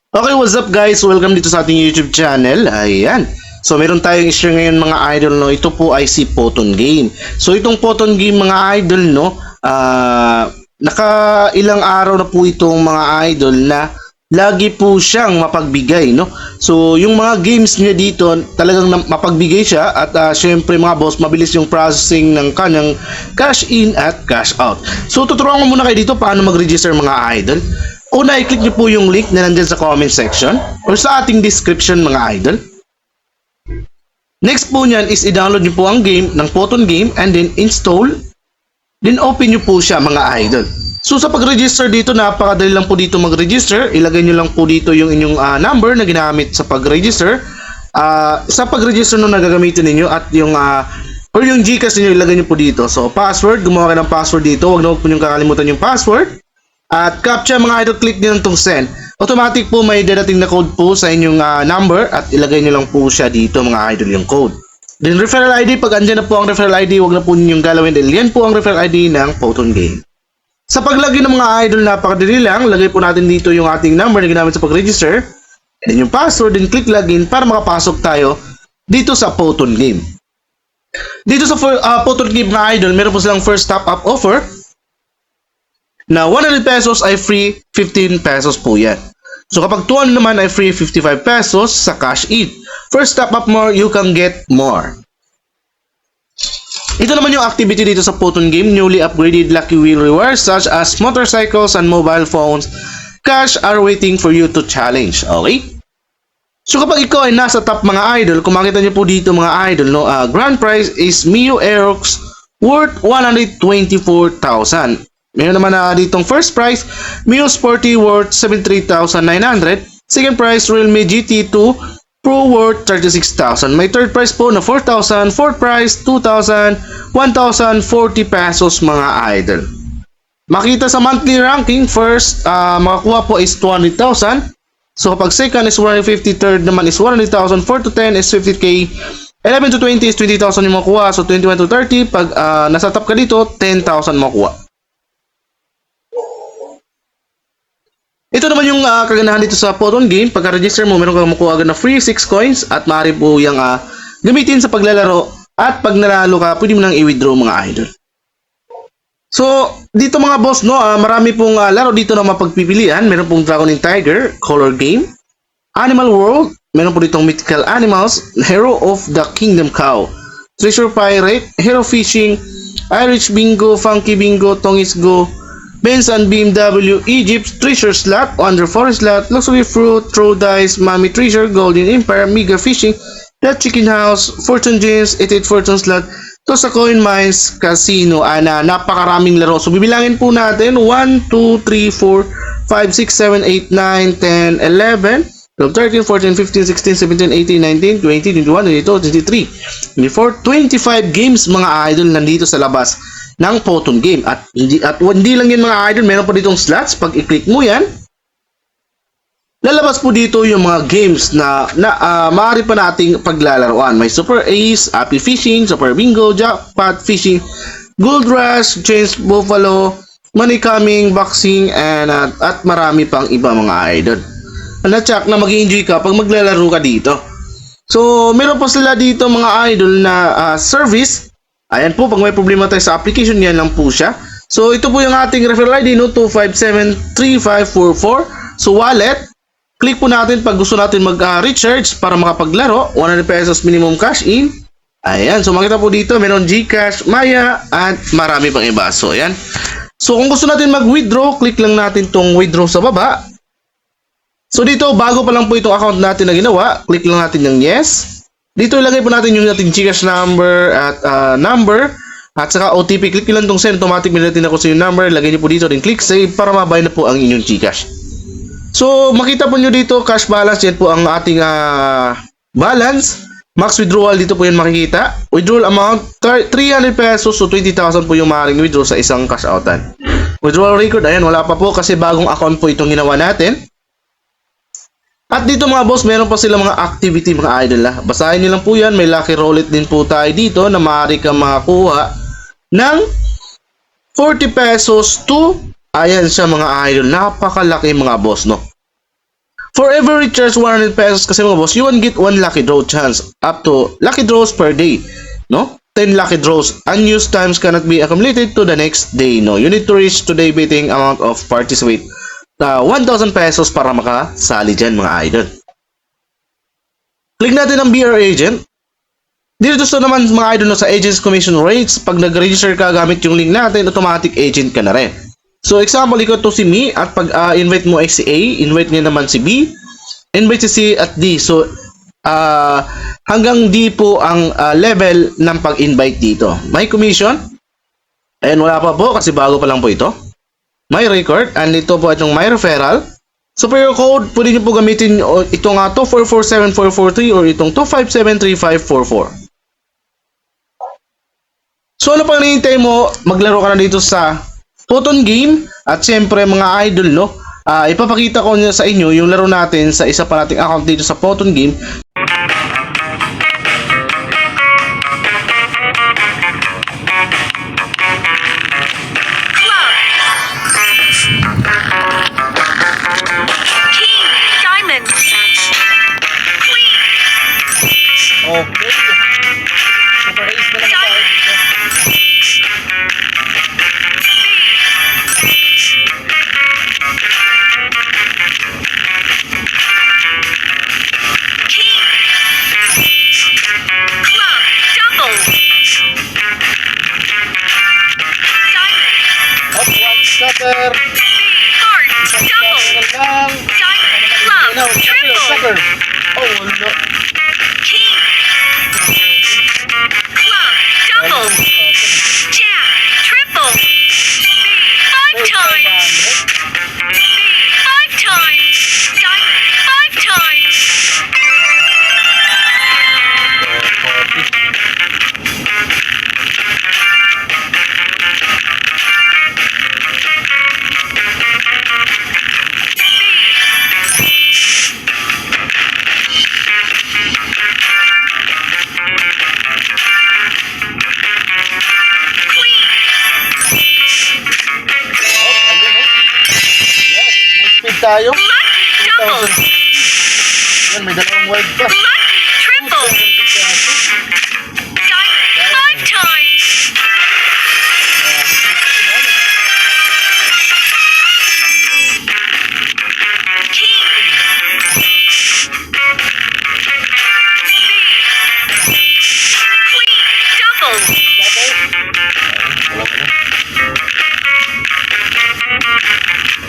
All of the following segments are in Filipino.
Okay, what's up guys? Welcome dito sa ating YouTube channel. Ayan. So meron tayong i-share ngayon mga idol, no. Ito po ay si Photon Game. So itong Photon Game mga idol, no, naka ilang araw na po itong mga idol na lagi po siyang mapagbigay, no. So yung mga games niya dito talagang mapagbigay siya at syempre mga boss, mabilis yung processing ng kanyang cash in at cash out. So tuturuan ko muna kayo dito paano mag-register mga idol. Una, i-click nyo po yung link na nandyan sa comment section or sa ating description mga idol. Next po nyan is i-download nyo po ang game ng Photon Game and then install. Then open nyo po siya mga idol. So sa pag-register dito, napakadali lang po dito mag-register. Ilagay nyo lang po dito yung inyong number na ginamit sa pag-register. Sa pag-register nung nagagamitin ninyo at yung or yung Gcash niyo ilagay nyo po dito. So password, gumawa kayo ng password dito. Huwag na po nyo kakalimutan yung password. At captcha mga idol, click nyo itong send. Automatic po may dadating na code po sa inyong number at ilagay nyo lang po siya dito mga idol yung code. Then referral ID, pag andyan na po ang referral ID, huwag na po ninyong galawin dahil yan po ang referral ID ng Photon Game. Sa paglagay ng mga idol, napakadali lang. Lagay po natin dito yung ating number na ginamit sa pag-register. Then yung password, then click login para makapasok tayo dito sa Photon Game. Dito sa Photon Game mga idol, meron po silang first top-up offer na 100 pesos ay free 15 pesos po yan. So kapag 200 naman ay free 55 pesos sa cash in. First top up more, you can get more. Ito naman yung activity dito sa Photon Game. Newly upgraded Lucky Wheel rewards such as motorcycles and mobile phones. Cash are waiting for you to challenge. Okay? So kapag ikaw ay nasa top mga idol, kung makita nyo po dito mga idol, no, grand prize is Mio Aerox worth 124,000. Meron naman na ditong first prize, Mio Sporty worth 73,900. Second prize, Realme GT2 Pro worth 36,000. May third prize po na 4,000. Fourth prize, 2,000. 1,040 pesos mga idol. Makita sa monthly ranking, first, makakuha po is 200,000. So kapag second is 150, third naman is 100,000. 4 to 10 is 50k. 11 to 20 is 20,000 yung makuha. So 21 to 30, pag nasa top ka dito, 10,000 makuha. Ito naman yung kaganahan dito sa Photon Game. Pagka-register mo, meron kang makuha agad na free 6 coins at maaari po yung gamitin sa paglalaro. At pag nalalo ka, pwede mo nang i-withdraw mga idol. So, dito mga boss, no, marami pong laro dito na mapagpipilian. Meron pong Dragon and Tiger, Color Game, Animal World, meron po ditong Mythical Animals, Hero of the Kingdom Cow, Treasure Pirate, Hero Fishing, Irish Bingo, Funky Bingo, Tongis Go, Benz and BMW, Egypt, Treasure Slot, Wonder Forest Slot, Luxury Fruit, Throw Dice, Mommy Treasure, Golden Empire, Mega Fishing, The Chicken House, Fortune Gems, 88 Fortune Slot, to sa Coin Mines, Casino, napakaraming laro. So bibilangin po natin, 1, 2, 3, 4, 5, 6, 7, 8, 9, 10, 11, 12, 13, 14, 15, 16, 17, 18, 19, 20, 21, 22, 23, 24, 25 games mga idol nandito sa labas ng Photon Game. At hindi lang yan mga idol, meron pa ditong slots. Pag i-click mo yan, lalabas po dito yung mga games na maaari pa nating paglalaroan. May Super Ace, Happy Fishing, Super Bingo, Jackpot Fishing, Gold Rush, Change Buffalo, Money Coming, Boxing, at marami pang iba mga idol. Na-check na mag-enjoy ka pag maglalaro ka dito. So meron pa sila dito mga idol na service. Ayan po, pag may problema tayo sa application, yan lang po siya. So ito po yung ating referral ID, no, 2573544. So wallet, click po natin pag gusto natin mag-recharge para makapaglaro. 100 pesos minimum cash in. Ayan, so makita po dito, meron Gcash, Maya, at marami pang iba. So ayan. So kung gusto natin mag-withdraw, click lang natin tong withdraw sa baba. So dito, bago pa lang po itong account natin na ginawa, click lang natin yung yes. Dito ilagay po natin yung ating Gcash number at saka OTP. Click nyo lang itong send, automatic minatin ako sa yung number. Lagay nyo po dito, then click save para mabay na po ang inyong Gcash. So makita po nyo dito, cash balance, yan po ang ating balance. Max withdrawal, dito po yan makikita. Withdrawal amount, 300 pesos, so 20,000 po yung maaaring withdraw sa isang cash outan. Withdrawal record, ayan, wala pa po kasi bagong account po itong ginawa natin. At dito mga boss, meron pa sila mga activity mga idol. Basahin nyo lang po yan. May lucky roulette din po tayo dito na maaari kang makakuha ng 40 pesos to, ayan siya mga idol. Napakalaki mga boss, no? For every recharge 100 pesos kasi mga boss, you can get 1 lucky draw chance up to lucky draws per day, no? 10 lucky draws. Unused times cannot be accumulated to the next day, no? You need to reach today betting amount of participate 1,000 pesos para makasali dyan mga idol. Click natin ang BR Agent. Dito gusto naman mga idol no, sa Agents Commission Rates, pag nag-register ka gamit yung link natin, automatic agent ka na rin. So example, ikaw to si Me at pag invite mo ay si A, invite niya naman si B, invite si C at D. So hanggang D po ang level ng pag-invite dito. May commission. Ayan, wala pa po kasi bago pa lang po ito. May record, and ito po itong my referral. So for your code, pwede nyo po gamitin itong 2447443 or itong 2573544. So ano pang hinihintay mo? Maglaro ka na dito sa Photon Game. At syempre mga idol, no? Ipapakita ko sa inyo yung laro natin sa isa pa nating account dito sa Photon Game. Okay. Super ace na naman tayo dito. Up, one sucker. Isang sucker lang. Sucker. Oh, no. Double, jack, triple, five times, diamond, five times. Tayo. Lucky double, 2,000. Yan, may dalawang wide pa. lucky triple, diamond, five times. Double,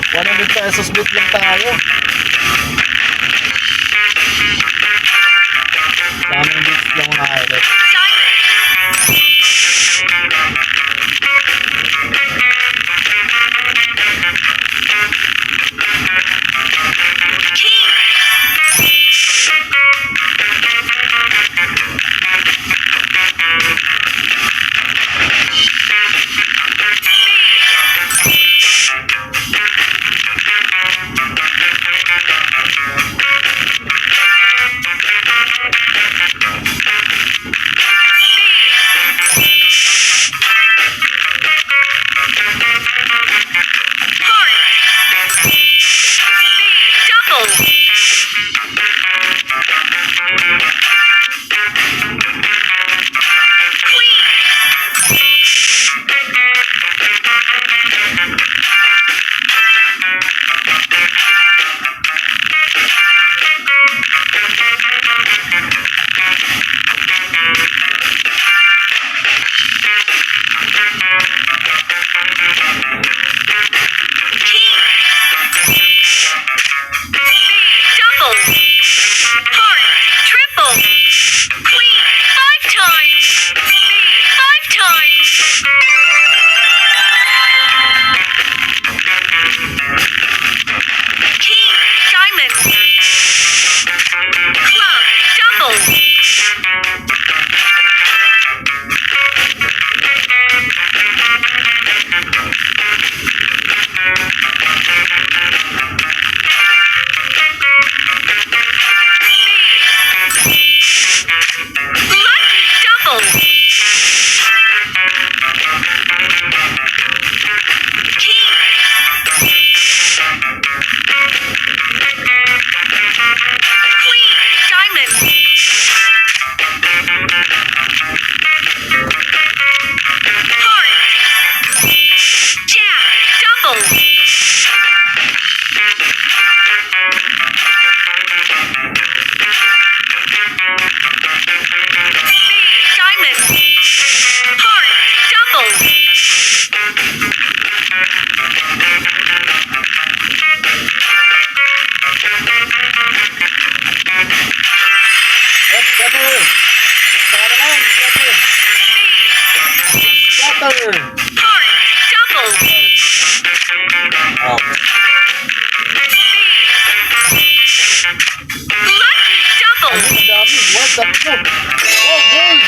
100 pesos bit lang tayo. Daming bits lang mga idol. Diamond. Heart. Double. Scatter. Scatter naman. Scatter. Scatter. Heart. Double. Oh. Lucky double. Ang dami. What? Tatlo. Oh, gold.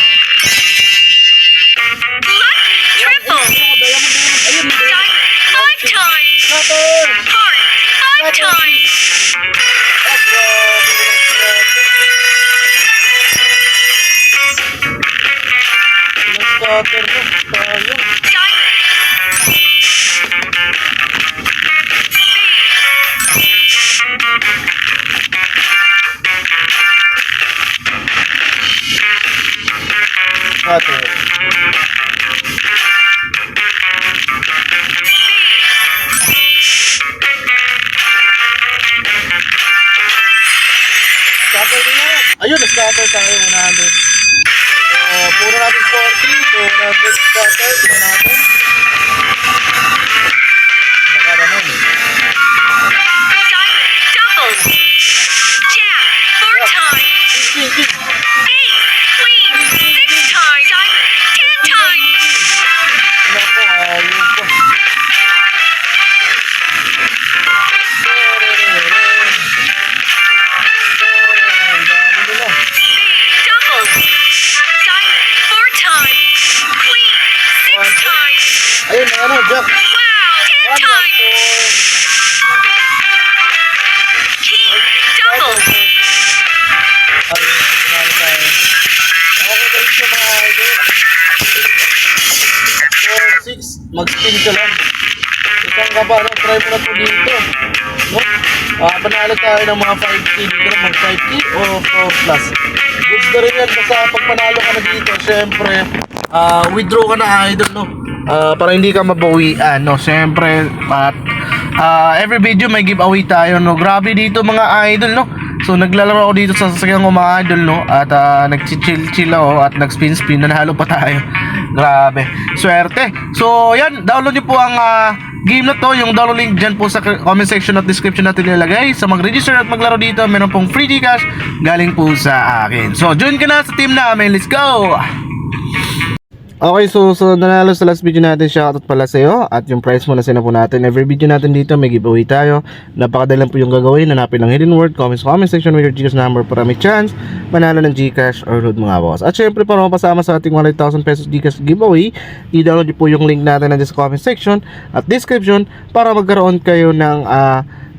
Lucky triple. Oh, diamond. Ayun. Diamond. 5 times. Scatter. Heart. 5 times. Oh, grabe. Ilang scatter mo? Sayang. Diamond. Scatter. Scatter din yan. Ayun, scatter tayo 100. Puro natin 40, 200 scatter. Tingnan natin. Baka naman. Diamond. Double. Jack. 4 times. King, king. Ace. Queen. 6 times. Diamond. 10 times. Naku, ayun po. Ang dami nila. Double. Diamond. 4 times. Queen. 6 times. Ayun, ano, Jack. Wow. 10 times. King. Double. Ayun, sinali tayo. Okay na rin siya mga idol. 4, 6, mag-spin ka lang. Isang ka ba, no? Try mo na po dito. No? Panalo tayo ng mga 5K dito na mag 5K o 4 plus. Goods na rin yan basta pag panalo ka na dito, syempre, withdraw ka na idol, no? Para hindi ka mabawian, no? Syempre, at every video may giveaway tayo, no? Grabe dito mga idol, no? So naglalaro ako dito sa sasakyan ko mga idol, no? At nag-chill ako at nag-spin-spin, nanalo pa tayo. Grabe, swerte. So yan, download nyo po ang game na to. Yung download link dyan po sa comment section at description natin nilagay. Sa mag-register at maglaro dito, meron pong free Gcash galing po sa akin. So join ka na sa team namin, let's go! Okay, so nanalo sa last video natin, shoutout pala sa'yo. At yung prize mo na po natin. Every video natin dito may giveaway tayo. Napakadalang po yung gagawin. Hanapin lang hidden word, comments sa comment section with your Gcash number para may chance manalo ng Gcash or load mga boss. At syempre para mapasama sa ating 100,000 pesos Gcash giveaway, i-download nyo po yung link natin nandiyan sa comment section at description para magkaroon kayo ng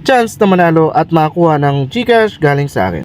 chance na manalo at makakuha ng Gcash galing sa akin.